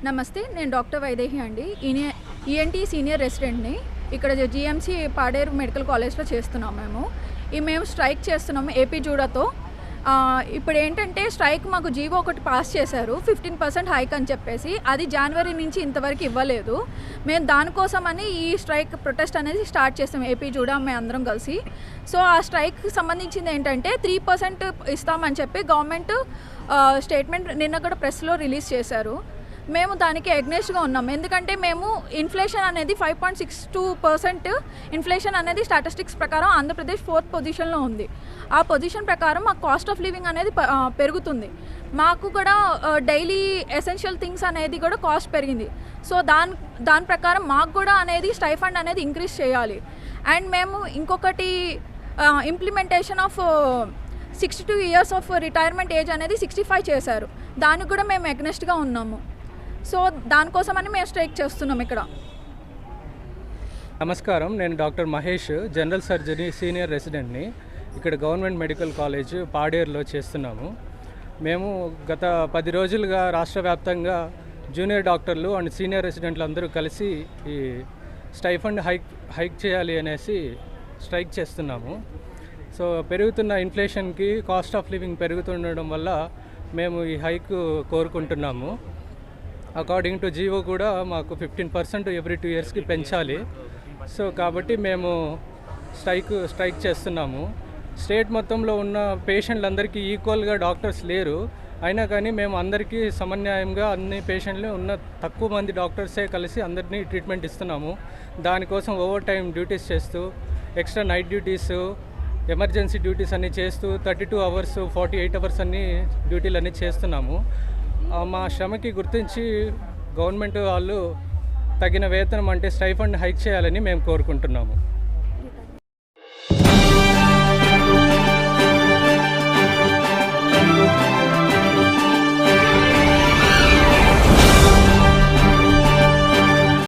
నమస్తే, నేను డాక్టర్ వైదేహి అండి. ఈఎన్టీ సీనియర్ రెసిడెంట్ని. ఇక్కడ జిఎంసి పాడేరు మెడికల్ కాలేజ్లో చేస్తున్నాము. మేము స్ట్రైక్ చేస్తున్నాము ఏపీ జూడాతో. ఇప్పుడు ఏంటంటే స్ట్రైక్ మాకు జీవో ఒకటి పాస్ చేశారు 15% హైక్ అని చెప్పేసి. అది జనవరి నుంచి ఇంతవరకు ఇవ్వలేదు. మేము దానికోసమని ఈ స్ట్రైక్ ప్రొటెస్ట్ అనేది స్టార్ట్ చేస్తాం ఏపీ జూడా మేము అందరం కలిసి. సో ఆ స్ట్రైక్కి సంబంధించింది ఏంటంటే 3% ఇస్తామని చెప్పి గవర్నమెంట్ స్టేట్మెంట్ నిన్న కూడా ప్రెస్లో రిలీజ్ చేశారు. మేము దానికి అగ్నెస్ట్గా ఉన్నాం. ఎందుకంటే మేము ఇన్ఫ్లేషన్ అనేది 5.62% ఇన్ఫ్లేషన్ అనేది స్టాటిస్టిక్స్ ప్రకారం ఆంధ్రప్రదేశ్ 4th పొజిషన్లో ఉంది. ఆ పొజిషన్ ప్రకారం మాకు కాస్ట్ ఆఫ్ లివింగ్ అనేది పెరుగుతుంది. మాకు కూడా డైలీ ఎసెన్షియల్ థింగ్స్ అనేది కూడా కాస్ట్ పెరిగింది. సో దాని ప్రకారం మాకు కూడా అనేది స్టైఫండ్ అనేది ఇంక్రీజ్ చేయాలి. అండ్ మేము ఇంకొకటి implementation of 62 years of retirement age అనేది 65 చేశారు. దానికి కూడా మేము అగ్నెస్ట్గా ఉన్నాము. సో దానికోసమని మేము స్ట్రైక్ చేస్తున్నాం ఇక్కడ. నమస్కారం, నేను doctor Mahesh, general surgery senior రెసిడెంట్ని. ఇక్కడ గవర్నమెంట్ మెడికల్ కాలేజ్ పాడేరులో చేస్తున్నాము. మేము గత 10 రోజులుగా రాష్ట్ర వ్యాప్తంగా జూనియర్ డాక్టర్లు అండ్ సీనియర్ రెసిడెంట్లు అందరూ కలిసి ఈ స్టైఫండ్ హైక్ చేయాలి అనేసి స్ట్రైక్ చేస్తున్నాము. సో పెరుగుతున్న ఇన్ఫ్లేషన్కి కాస్ట్ ఆఫ్ లివింగ్ పెరుగుతుండడం వల్ల మేము ఈ హైక్ కోరుకుంటున్నాము. అకార్డింగ్ టు జీవో కూడా మాకు 15% ఎవ్రీ 2 yearsకి పెంచాలి. సో కాబట్టి మేము స్ట్రైక్ చేస్తున్నాము. స్టేట్ మొత్తంలో ఉన్న పేషెంట్లందరికీ ఈక్వల్గా డాక్టర్స్ లేరు. అయినా కానీ మేము అందరికీ సమన్యాయంగా అన్ని పేషెంట్లు ఉన్న తక్కువ మంది డాక్టర్సే కలిసి అందరినీ ట్రీట్మెంట్ ఇస్తున్నాము. దానికోసం ఓవర్ టైం డ్యూటీస్ చేస్తూ, extra night duties, emergency duties అన్నీ చేస్తూ 32 hours 48 hours అన్నీ డ్యూటీలు అన్నీ చేస్తున్నాము. మా శ్రమకి గుర్తించి గవర్నమెంట్ వాళ్ళు తగిన వేతనం అంటే స్టైఫండ్ హైక్ చేయాలని మేము కోరుకుంటున్నాము.